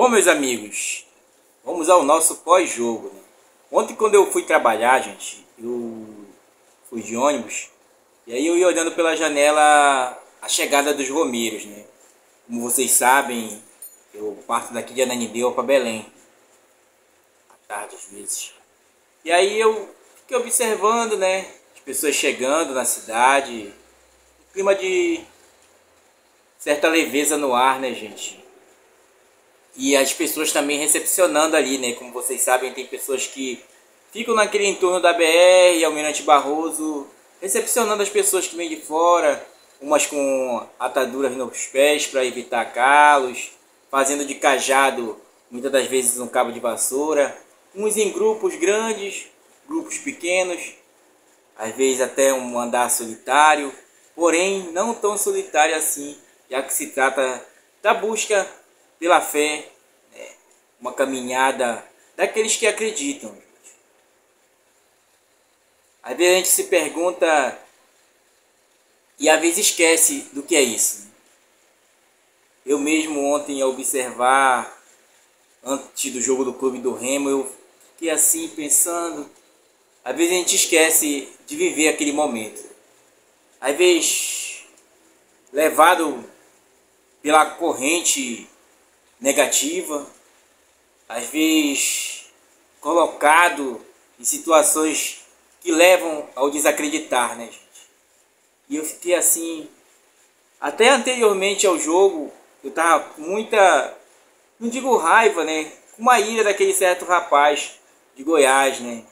Bom, meus amigos, vamos ao nosso pós-jogo, né? Ontem, quando eu fui trabalhar, gente, eu fui de ônibus, e aí eu ia olhando pela janela a chegada dos Romeiros, né? Como vocês sabem, eu parto daqui de Ananindeua para Belém, à tarde às vezes. E aí eu fiquei observando, né, as pessoas chegando na cidade, um clima de certa leveza no ar, né, gente? E as pessoas também recepcionando ali, né? Como vocês sabem, tem pessoas que ficam naquele entorno da BR, Almirante Barroso, recepcionando as pessoas que vêm de fora, umas com ataduras nos pés para evitar calos, fazendo de cajado, muitas das vezes um cabo de vassoura, uns em grupos grandes, grupos pequenos, às vezes até um andar solitário, porém não tão solitário assim, já que se trata da busca pela fé, né? Uma caminhada daqueles que acreditam. Às vezes a gente se pergunta e às vezes esquece do que é isso. Eu mesmo ontem, ao observar, antes do jogo do Clube do Remo, eu fiquei assim pensando. Às vezes a gente esquece de viver aquele momento. Às vezes, levado pela corrente negativa, às vezes colocado em situações que levam ao desacreditar, né, gente? E eu fiquei assim, até anteriormente ao jogo, eu tava com muita, não digo raiva, né, com uma ira daquele certo rapaz de Goiás, né,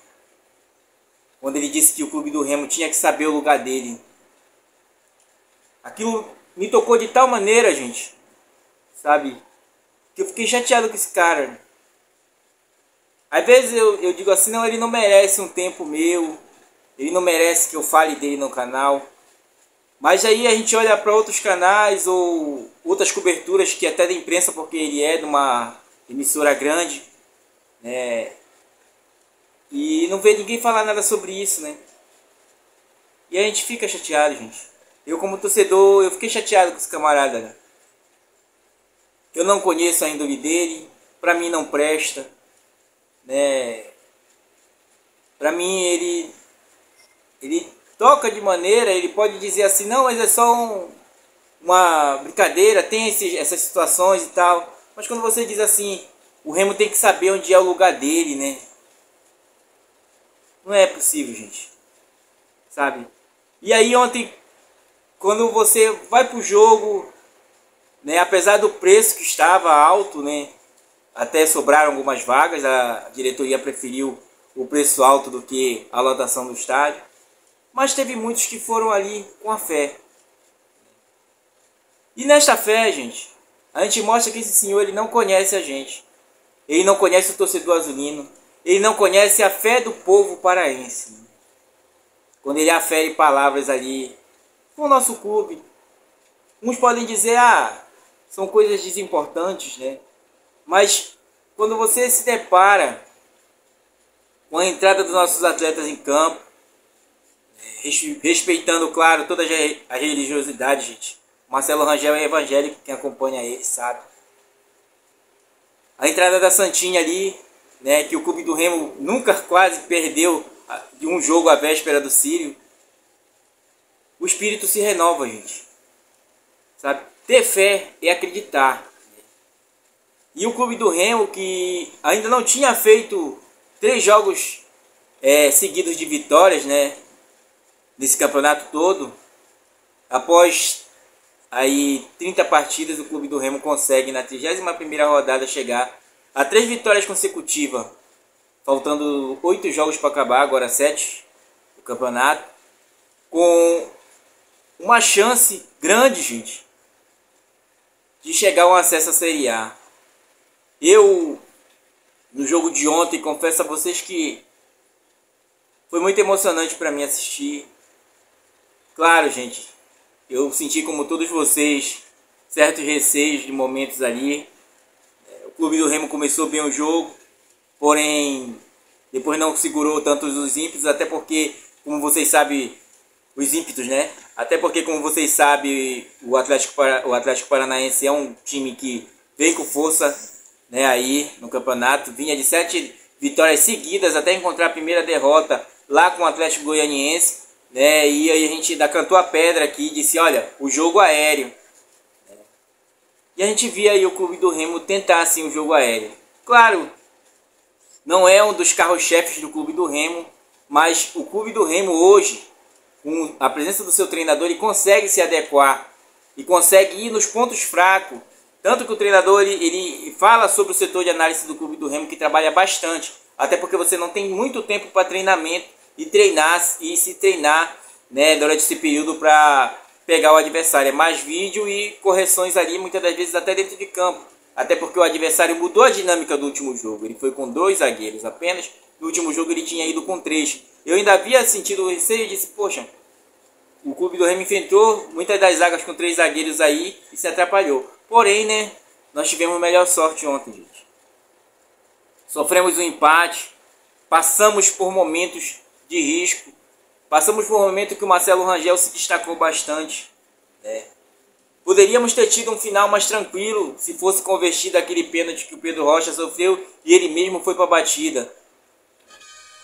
quando ele disse que o Clube do Remo tinha que saber o lugar dele. Aquilo me tocou de tal maneira, gente, sabe, que eu fiquei chateado com esse cara. Às vezes eu digo assim, não, ele não merece um tempo meu, ele não merece que eu fale dele no canal. Mas aí a gente olha para outros canais ou outras coberturas que até da imprensa, porque ele é de uma emissora grande, né? E não vê ninguém falar nada sobre isso, né? E a gente fica chateado, gente. Eu como torcedor, eu fiquei chateado com esse camarada, né? Eu não conheço a índole dele, pra mim não presta, né? Pra mim ele toca de maneira, ele pode dizer assim, não, mas é só uma brincadeira, tem essas situações e tal. Mas quando você diz assim, o Remo tem que saber onde é o lugar dele, né? Não é possível, gente. Sabe? E aí ontem, quando você vai pro jogo, né, apesar do preço que estava alto, né, até sobraram algumas vagas, a diretoria preferiu o preço alto do que a lotação do estádio, mas teve muitos que foram ali com a fé. E nesta fé, gente, a gente mostra que esse senhor ele não conhece a gente, ele não conhece o torcedor azulino, ele não conhece a fé do povo paraense. Quando ele afere palavras ali com o nosso clube, uns podem dizer, são coisas desimportantes, né? Mas quando você se depara com a entrada dos nossos atletas em campo, respeitando, claro, toda a religiosidade, gente. Marcelo Rangel é evangélico, quem acompanha ele sabe. A entrada da Santinha ali, né, que o Clube do Remo nunca quase perdeu de um jogo à véspera do Sírio. O espírito se renova, gente. Sabe? Ter fé é acreditar. E o Clube do Remo, que ainda não tinha feito 3 jogos seguidos de vitórias, né, nesse campeonato todo, após aí 30 partidas, o Clube do Remo consegue na 31ª rodada chegar a 3 vitórias consecutivas, faltando 8 jogos para acabar, agora 7 do campeonato, com uma chance grande, gente, de chegar ao acesso à Série A. Eu, no jogo de ontem, confesso a vocês que foi muito emocionante para mim assistir. Claro, gente, eu senti como todos vocês certos receios de momentos ali. O Clube do Remo começou bem o jogo, porém depois não segurou tanto os ímpetos, até porque, como vocês sabem, os ímpetos, né? Até porque, como vocês sabem, o Atlético Paranaense é um time que vem com força, né, aí no campeonato. Vinha de 7 vitórias seguidas até encontrar a primeira derrota lá com o Atlético Goianiense, né, e aí a gente ainda cantou a pedra aqui e disse, olha, o jogo aéreo. E a gente via aí o clube do Remo tentar assim o jogo aéreo. Claro, não é um dos carros-chefes do clube do Remo, mas o clube do Remo hoje, com a presença do seu treinador, ele consegue se adequar e consegue ir nos pontos fracos. Tanto que o treinador ele fala sobre o setor de análise do clube do Remo, que trabalha bastante, até porque você não tem muito tempo para treinamento e se treinar, né, durante esse período para pegar o adversário. É mais vídeo e correções ali, muitas das vezes até dentro de campo. Até porque o adversário mudou a dinâmica do último jogo. Ele foi com 2 zagueiros apenas. No último jogo ele tinha ido com 3. Eu ainda havia sentido o receio e disse, poxa, o clube do Remo enfrentou muitas das zagas com 3 zagueiros aí e se atrapalhou. Porém, né, nós tivemos melhor sorte ontem, gente. Sofremos um empate, passamos por momentos de risco, passamos por um momento que o Marcelo Rangel se destacou bastante, né? Poderíamos ter tido um final mais tranquilo se fosse convertido aquele pênalti que o Pedro Rocha sofreu e ele mesmo foi para a batida.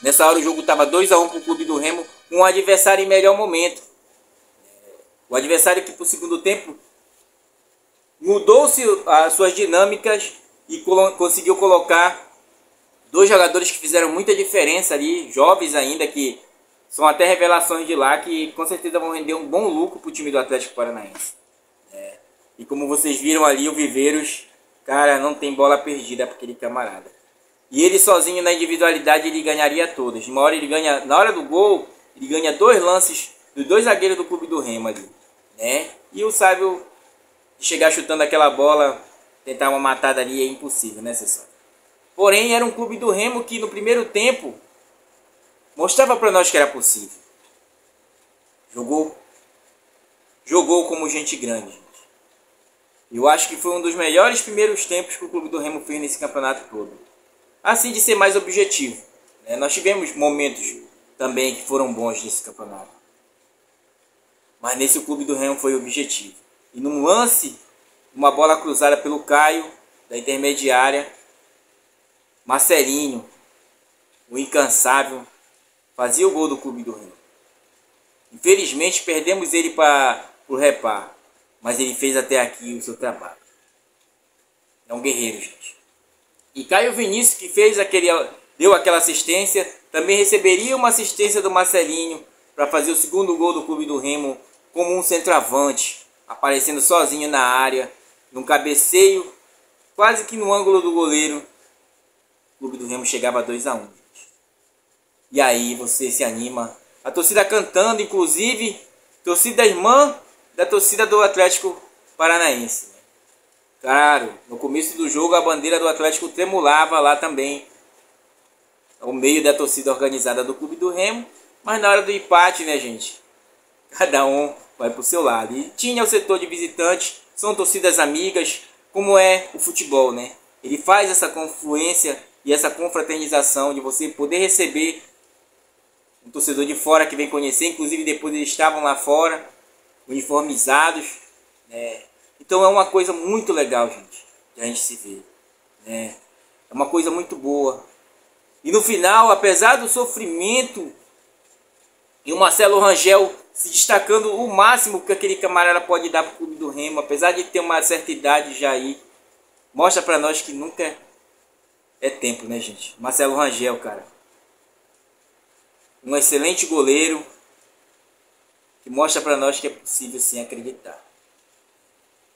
Nessa hora o jogo estava 2-1 para o clube do Remo, com um adversário em melhor momento. O adversário que por segundo tempo mudou-se as suas dinâmicas e conseguiu colocar 2 jogadores que fizeram muita diferença ali, jovens ainda, que são até revelações de lá, que com certeza vão render um bom lucro para o time do Atlético Paranaense. E como vocês viram ali, o Viveiros, cara, não tem bola perdida para aquele camarada. E ele sozinho na individualidade ele ganharia todas. Uma hora ele ganha, na hora do gol, ele ganha 2 lances dos 2 zagueiros do clube do Remo ali, né? E o Sábio chegar chutando aquela bola, tentar uma matada ali é impossível, né, você sabe? Porém, era um clube do Remo que no primeiro tempo mostrava para nós que era possível. Jogou como gente grande. Eu acho que foi um dos melhores primeiros tempos que o clube do Remo fez nesse campeonato todo. Assim, de ser mais objetivo, né? Nós tivemos momentos também que foram bons nesse campeonato. Mas nesse o clube do Remo foi objetivo. E num lance, uma bola cruzada pelo Caio, da intermediária, Marcelinho, o incansável, fazia o gol do clube do Remo. Infelizmente perdemos ele para o repar. Mas ele fez até aqui o seu trabalho. É um guerreiro, gente. E Caio Vinícius, que deu aquela assistência, também receberia uma assistência do Marcelinho para fazer o segundo gol do clube do Remo como um centroavante, aparecendo sozinho na área, num cabeceio, quase que no ângulo do goleiro. O clube do Remo chegava a 2-1. Gente. E aí você se anima. A torcida cantando, inclusive, torcida irmã da torcida do Atlético Paranaense. Claro, no começo do jogo a bandeira do Atlético tremulava lá também, ao meio da torcida organizada do clube do Remo, mas na hora do empate, né, gente, cada um vai pro seu lado. E tinha o setor de visitantes, são torcidas amigas, como é o futebol, né? Ele faz essa confluência e essa confraternização de você poder receber um torcedor de fora que vem conhecer, inclusive depois eles estavam lá fora, uniformizados, né? Então é uma coisa muito legal, gente, que a gente se vê, né? É uma coisa muito boa. E no final, apesar do sofrimento e o Marcelo Rangel se destacando o máximo que aquele camarada pode dar para o clube do Remo, apesar de ter uma certa idade já aí, mostra para nós que nunca é tempo, né, gente? Marcelo Rangel, cara, um excelente goleiro, que mostra para nós que é possível sim acreditar.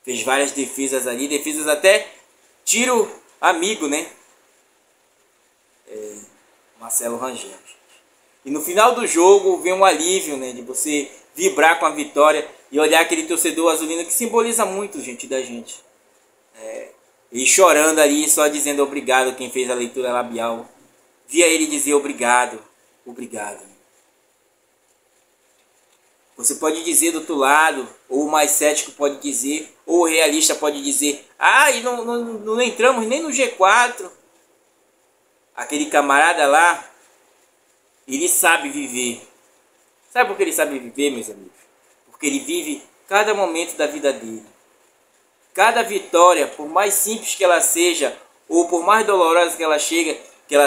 Fez várias defesas ali, defesas até tiro amigo, né? Marcelo Rangel. E no final do jogo vem um alívio, né? De você vibrar com a vitória e olhar aquele torcedor azulino que simboliza muito, gente, da gente. E chorando ali, só dizendo obrigado, quem fez a leitura labial. Via ele dizer obrigado, obrigado. Você pode dizer do outro lado, ou o mais cético pode dizer, ou o realista pode dizer, e não entramos nem no G4. Aquele camarada lá, ele sabe viver. Sabe por que ele sabe viver, meus amigos? Porque ele vive cada momento da vida dele. Cada vitória, por mais simples que ela seja, ou por mais dolorosa que ela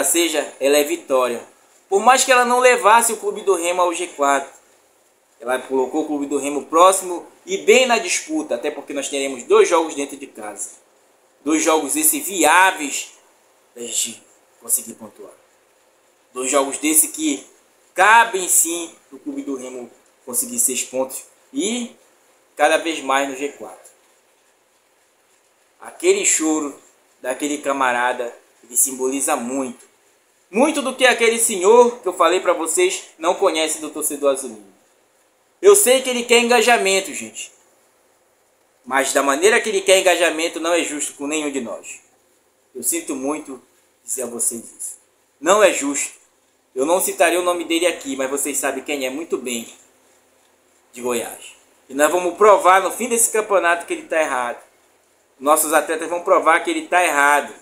seja, ela é vitória. Por mais que ela não levasse o Clube do Remo ao G4, ela colocou o Clube do Remo próximo e bem na disputa, até porque nós teremos 2 jogos dentro de casa. 2 jogos esses viáveis da gente conseguir pontuar. 2 jogos desse que cabem sim o Clube do Remo conseguir 6 pontos e cada vez mais no G4. Aquele choro daquele camarada, ele simboliza muito. Muito do que aquele senhor que eu falei para vocês não conhece do torcedor azulino. Eu sei que ele quer engajamento, gente. Mas da maneira que ele quer engajamento não é justo com nenhum de nós. Eu sinto muito dizer a vocês isso. Não é justo. Eu não citarei o nome dele aqui, mas vocês sabem quem é muito bem, de Goiás. E nós vamos provar no fim desse campeonato que ele está errado. Nossos atletas vão provar que ele está errado,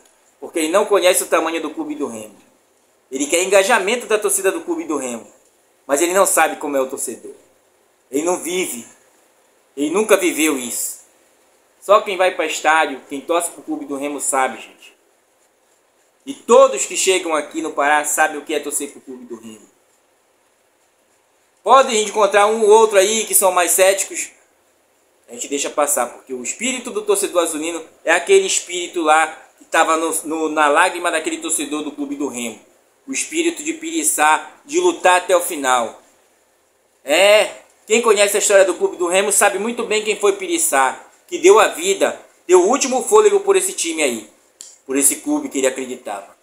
porque ele não conhece o tamanho do Clube do Remo. Ele quer engajamento da torcida do Clube do Remo, mas ele não sabe como é o torcedor. Ele não vive. Ele nunca viveu isso. Só quem vai para estádio, quem torce para o Clube do Remo sabe, gente. E todos que chegam aqui no Pará sabem o que é torcer para o Clube do Remo. Podem encontrar um ou outro aí que são mais céticos. A gente deixa passar, porque o espírito do torcedor azulino é aquele espírito lá que estava na lágrima daquele torcedor do Clube do Remo. O espírito de piriçar, de lutar até o final. Quem conhece a história do Clube do Remo sabe muito bem quem foi piriçar, que deu a vida, deu o último fôlego por esse time aí, por esse clube que ele acreditava.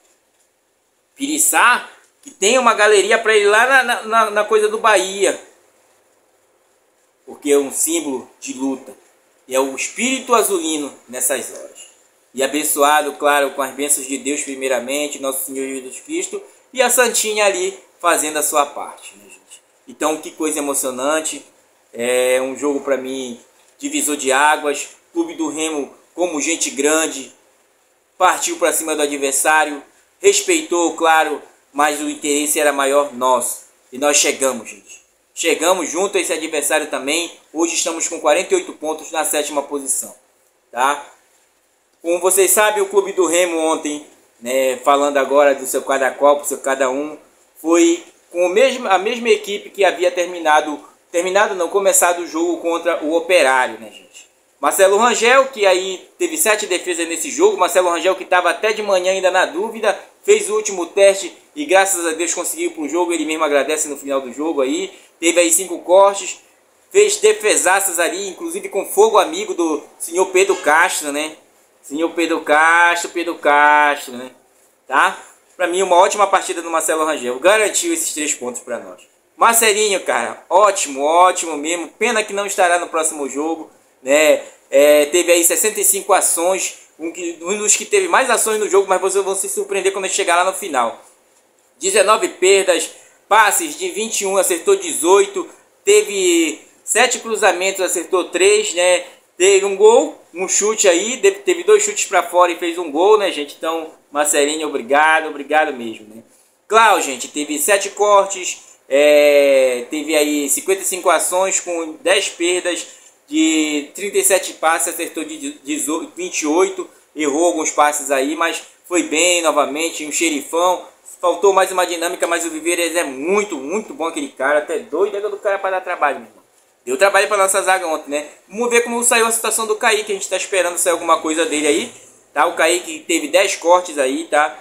Piriçar, que tem uma galeria para ele lá na coisa do Bahia, porque é um símbolo de luta, e é o espírito azulino nessas horas. E abençoado, claro, com as bênçãos de Deus primeiramente, Nosso Senhor Jesus Cristo, e a Santinha ali fazendo a sua parte, né, gente? Então, que coisa emocionante, é um jogo para mim divisor de águas. Clube do Remo, como gente grande, partiu para cima do adversário, respeitou, claro, mas o interesse era maior nosso. E nós chegamos, gente. Chegamos junto a esse adversário também. Hoje estamos com 48 pontos na 7ª posição, tá? Como vocês sabem, o Clube do Remo ontem, né, falando agora do seu cada qual, pro seu cada um, foi com a mesma equipe que havia começado o jogo contra o Operário, né, gente? Marcelo Rangel, que aí teve 7 defesas nesse jogo. Marcelo Rangel, que estava até de manhã ainda na dúvida, fez o último teste e graças a Deus conseguiu para o jogo. Ele mesmo agradece no final do jogo aí. Teve aí 5 cortes, fez defesaças ali, inclusive com fogo amigo do senhor Pedro Castro, né? Senhor Pedro Castro, né? Tá? Para mim, uma ótima partida do Marcelo Rangel. Garantiu esses 3 pontos para nós. Marcelinho, cara, ótimo, ótimo mesmo. Pena que não estará no próximo jogo, né? Teve aí 65 ações. Um dos que teve mais ações no jogo, mas vocês vão se surpreender quando chegar lá no final. 19 perdas, passes de 21, acertou 18. Teve 7 cruzamentos, acertou 3, né? Teve um gol, um chute aí, teve 2 chutes para fora e fez um gol, né, gente? Então, Marcelinho, obrigado mesmo, né? Claro, gente, teve 7 cortes, teve aí 55 ações com 10 perdas, de 37 passes, acertou de 28, errou alguns passes aí, mas foi bem novamente, um xerifão. Faltou mais uma dinâmica, mas o Viveiras é muito, muito bom aquele cara, até doido do cara para dar trabalho, meu irmão. Deu trabalho para nossa zaga ontem, né? Vamos ver como saiu a situação do Kaique. A gente está esperando sair alguma coisa dele aí, tá? O Kaique teve 10 cortes aí, tá?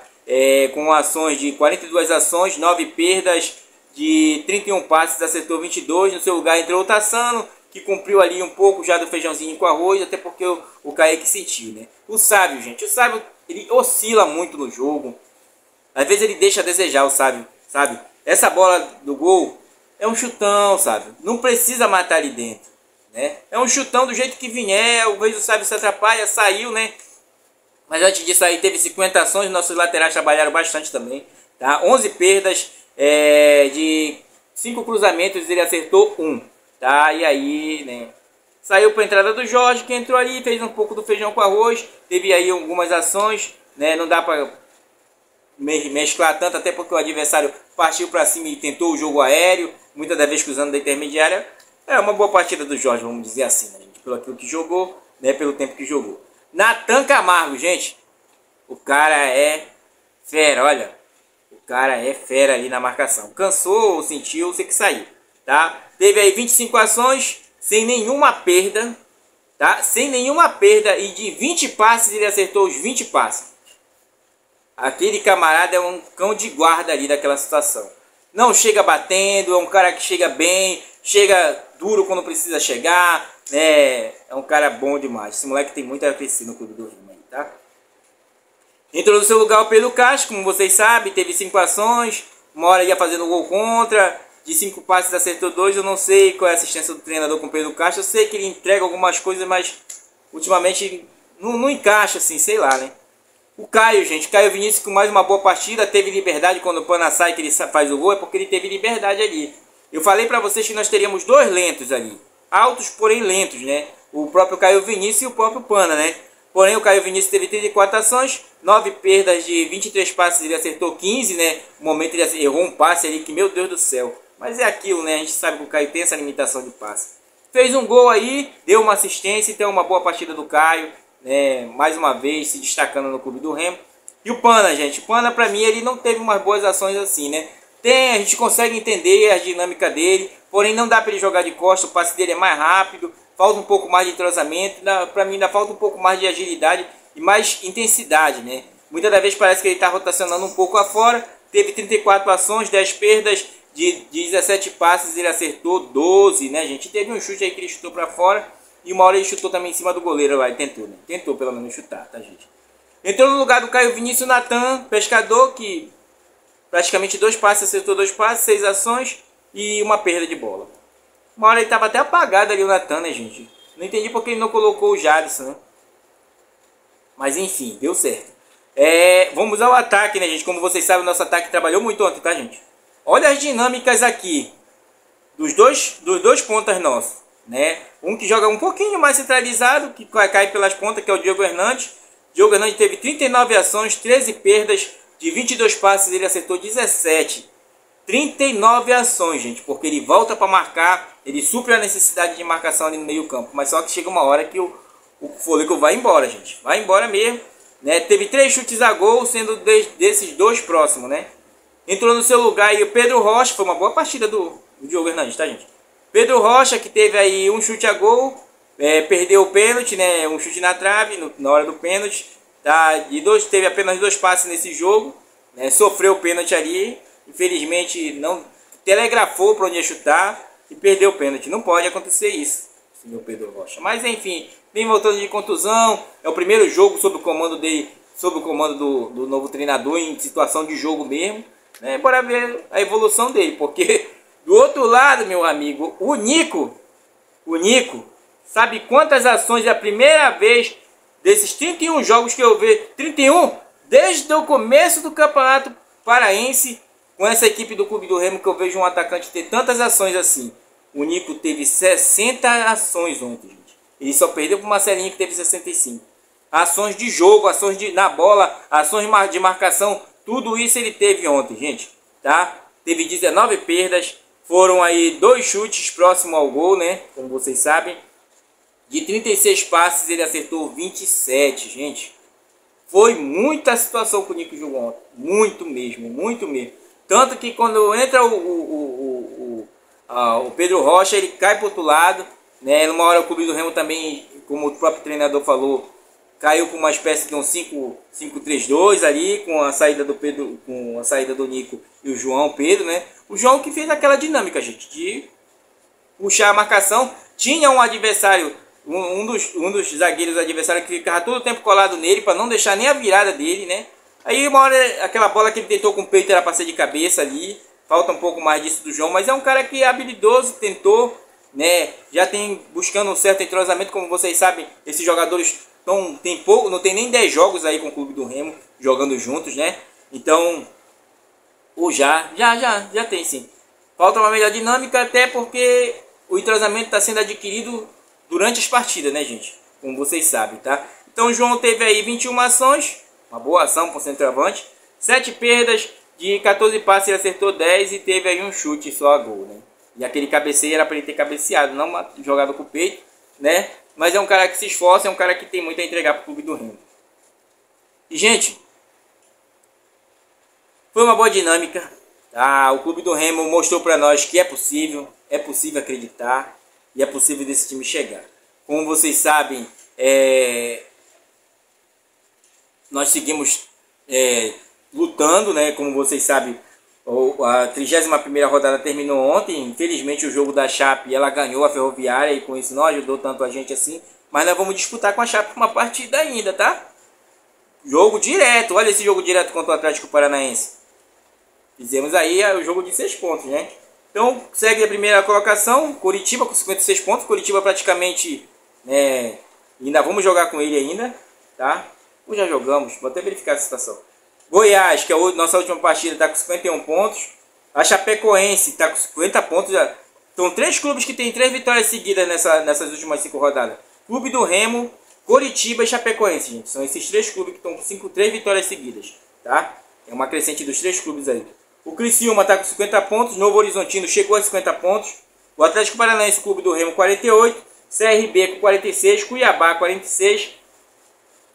Com ações de 42 ações, 9 perdas, de 31 passes, acertou 22. No seu lugar entrou o Tassano, que cumpriu ali um pouco já do feijãozinho com arroz, até porque o Kaique sentiu, né? O Sábio, gente, o Sábio, ele oscila muito no jogo. Às vezes ele deixa a desejar, o Sábio, sabe? Essa bola do gol é um chutão, sabe? Não precisa matar ali dentro, né? É um chutão do jeito que vier. O Sábio se atrapalha, saiu, né? Mas antes disso aí teve 50 ações. Nossos laterais trabalharam bastante também, tá? 11 perdas, de 5 cruzamentos ele acertou 1, tá? E aí, né? Saiu para a entrada do Jorge, que entrou ali, fez um pouco do feijão com arroz. Teve aí algumas ações, né? Não dá para mesclar tanto, até porque o adversário partiu para cima e tentou o jogo aéreo, muitas das vezes cruzando da intermediária. É uma boa partida do Jorge, vamos dizer assim, né, gente? Pelo aquilo que jogou, né? Pelo tempo que jogou. Natan Camargo, gente. O cara é fera, olha. O cara é fera ali na marcação. Cansou ou sentiu, você que saiu, tá? Teve aí 25 ações, sem nenhuma perda, tá? Sem nenhuma perda, e de 20 passes ele acertou os 20 passes. Aquele camarada é um cão de guarda ali daquela situação. Não chega batendo, é um cara que chega bem, chega duro quando precisa chegar, né? É um cara bom demais. Esse moleque tem muito a crescer no Clube do Remo aí, tá? Entrou no seu lugar o Pedro Castro, como vocês sabem, teve 5 ações, uma hora ia fazendo gol contra, de 5 passes acertou 2, eu não sei qual é a assistência do treinador com o Pedro Castro, eu sei que ele entrega algumas coisas, mas ultimamente não encaixa assim, sei lá, né? O Caio, gente, Caio Vinícius com mais uma boa partida, teve liberdade quando o Pana sai, que ele faz o gol, é porque ele teve liberdade ali. Eu falei pra vocês que nós teríamos dois lentos ali, altos porém lentos, né? O próprio Caio Vinícius e o próprio Pana, né? Porém, o Caio Vinícius teve 34 ações, 9 perdas de 23 passes, ele acertou 15, né? No momento ele errou um passe ali que, meu Deus do céu. Mas é aquilo, né? A gente sabe que o Caio tem essa limitação de passe. Fez um gol aí, deu uma assistência, então uma boa partida do Caio, né? Mais uma vez se destacando no Clube do Remo. E o Pana, gente, o Pana pra mim ele não teve umas boas ações assim, né? Tem, a gente consegue entender a dinâmica dele, porém não dá para ele jogar de costas, o passe dele é mais rápido, falta um pouco mais de entrosamento, para mim ainda falta um pouco mais de agilidade e mais intensidade, né? Muitas das vezes parece que ele está rotacionando um pouco afora, teve 34 ações, 10 perdas, de 17 passes ele acertou 12, né, gente? Teve um chute aí que ele chutou para fora e uma hora ele chutou também em cima do goleiro lá, tentou, né? Tentou pelo menos chutar, tá, gente? Entrou no lugar do Caio Vinícius Natan, pescador, que praticamente 2 passes, acertou 2 passes, 6 ações e uma perda de bola. Uma hora ele estava até apagado ali o Natan, né, gente? Não entendi porque ele não colocou o Jadson, né? Mas enfim, deu certo. Vamos ao ataque, né, gente? Como vocês sabem, o nosso ataque trabalhou muito ontem, tá, gente? Olha as dinâmicas aqui dos dois pontas nossos, né? Um que joga um pouquinho mais centralizado, que cai pelas pontas, que é o Diogo Hernandes. Diogo Hernandes teve 39 ações, 13 perdas, de 22 passes ele acertou 17. 39 ações, gente, porque ele volta para marcar, ele supre a necessidade de marcação ali no meio campo, mas só que chega uma hora que o fôlego vai embora, gente, vai embora mesmo, né? Teve 3 chutes a gol, sendo desses 2 próximos, né? Entrou no seu lugar aí o Pedro Rocha, foi uma boa partida do Diogo Hernandes, tá, gente? Pedro Rocha, que teve aí um chute a gol, perdeu o pênalti, né? Um chute na trave na hora do pênalti, tá? Teve apenas 2 passes nesse jogo, né? Sofreu o pênalti ali, infelizmente não telegrafou para onde ia chutar e perdeu o pênalti. Não pode acontecer isso, senhor Pedro Rocha. Mas enfim, vem voltando de contusão, é o primeiro jogo sob o comando dele, sob o comando do novo treinador, em situação de jogo mesmo, né? Bora ver a evolução dele, porque do outro lado, meu amigo, o Nico, sabe quantas ações é a primeira vez desses 31 jogos que eu vejo, 31, desde o começo do Campeonato Paraense, com essa equipe do Clube do Remo, que eu vejo um atacante ter tantas ações assim. O Nico teve 60 ações ontem, gente. Ele só perdeu para o Marcelinho, que teve 65. Ações de jogo, ações na bola, ações de marcação, tudo isso ele teve ontem, gente, tá? Teve 19 perdas, foram aí 2 chutes próximo ao gol, né? Como vocês sabem. De 36 passes ele acertou 27, gente. Foi muita situação que o Nico jogou ontem. Muito mesmo, muito mesmo. Tanto que quando entra o Pedro Rocha, ele cai para o outro lado, né? Numa hora o Clube do Remo também, como o próprio treinador falou, caiu com uma espécie de um 5-3-2 ali, com a saída do Pedro, com a saída do Nico e o João Pedro, né? O João que fez aquela dinâmica, gente, de puxar a marcação. Tinha um adversário, um dos zagueiros adversários que ficava todo o tempo colado nele para não deixar nem a virada dele, né? Aí uma hora aquela bola que ele tentou com o peito era para ser de cabeça ali. Falta um pouco mais disso do João, mas é um cara que é habilidoso, tentou, né? Já tem buscando um certo entrosamento, como vocês sabem, esses jogadores não tem nem 10 jogos aí com o Clube do Remo jogando juntos, né? Então, já tem sim. Falta uma melhor dinâmica, até porque o entrosamento está sendo adquirido durante as partidas, né, gente? Como vocês sabem, tá? Então o João teve aí 21 ações, uma boa ação para o centroavante, 7 perdas, de 14 passes ele acertou 10 e teve aí um chute só a gol, né? E aquele cabeceio era para ele ter cabeceado, não uma jogada com o peito, né? Mas é um cara que se esforça, é um cara que tem muito a entregar para o Clube do Remo. E, gente, foi uma boa dinâmica. Tá? O Clube do Remo mostrou para nós que é possível acreditar e é possível desse time chegar. Como vocês sabem, nós seguimos lutando, né? Como vocês sabem, a 31ª rodada terminou ontem. Infelizmente o jogo da Chape, ela ganhou a Ferroviária e com isso não ajudou tanto a gente assim. Mas nós vamos disputar com a Chape uma partida ainda, tá? Jogo direto, olha esse jogo direto contra o Atlético Paranaense. Fizemos aí o jogo de 6 pontos, né? Então segue a primeira colocação, Coritiba com 56 pontos. Coritiba praticamente, né, ainda vamos jogar com ele ainda, tá? Ou já jogamos, vou até verificar a situação. Goiás, que é a nossa última partida, está com 51 pontos. A Chapecoense está com 50 pontos. São 3 clubes que têm 3 vitórias seguidas nessas últimas 5 rodadas. Clube do Remo, Coritiba e Chapecoense, gente. São esses 3 clubes que estão com 3 vitórias seguidas, tá? É uma crescente dos 3 clubes aí. O Criciúma está com 50 pontos. Novo Horizontino chegou a 50 pontos. O Atlético Paranaense, Clube do Remo, 48. CRB com 46. Cuiabá, 46.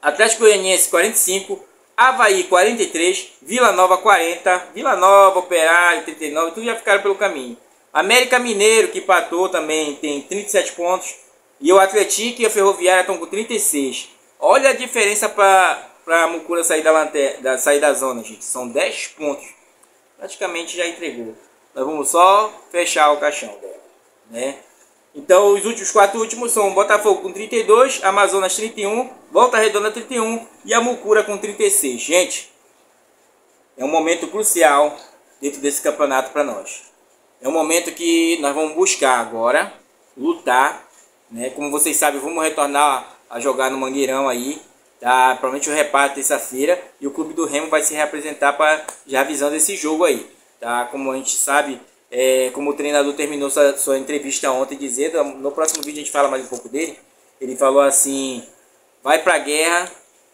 Atlético Goianiense, 45. Avaí, 43. Vila Nova, 40. Vila Nova, Operário, 39. Tudo já ficaram pelo caminho. América Mineiro, que empatou também, tem 37 pontos. E o Atlético e a Ferroviária estão com 36. Olha a diferença para a Mucura sair sair da zona, gente. São 10 pontos. Praticamente já entregou. Nós vamos só fechar o caixão dela, né? Então os 4 últimos são Botafogo com 32, Amazonas 31, Volta Redonda 31 e a Mucura com 36. Gente, é um momento crucial dentro desse campeonato para nós. É um momento que nós vamos buscar agora lutar, né? Como vocês sabem, vamos retornar a jogar no Mangueirão aí. Tá, provavelmente o reparte terça-feira e o Clube do Remo vai se representar para já avisando esse jogo aí, tá? Como a gente sabe, como o treinador terminou sua entrevista ontem dizendo, no próximo vídeo a gente fala mais um pouco dele. Ele falou assim: vai pra guerra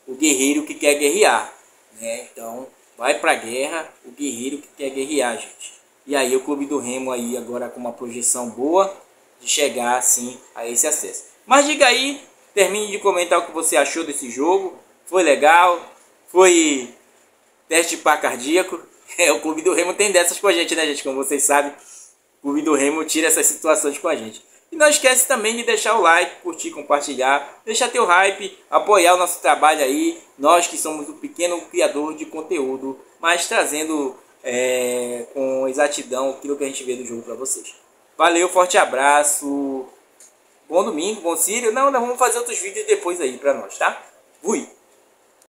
o guerreiro que quer guerrear, né? Então vai pra guerra o guerreiro que quer guerrear, gente. E aí o Clube do Remo aí agora com uma projeção boa de chegar assim a esse acesso. Mas diga aí, termine de comentar o que você achou desse jogo. Foi legal? Foi teste de par cardíaco? O Clube do Remo tem dessas com a gente, né, gente? Como vocês sabem, o Clube do Remo tira essas situações com a gente. E não esquece também de deixar o like, curtir, compartilhar, deixar teu hype, apoiar o nosso trabalho aí. Nós que somos um pequeno criador de conteúdo, mas trazendo com exatidão aquilo que a gente vê do jogo para vocês. Valeu, forte abraço. Bom domingo, bom Sírio. Não, nós vamos fazer outros vídeos depois aí pra nós, tá? Fui!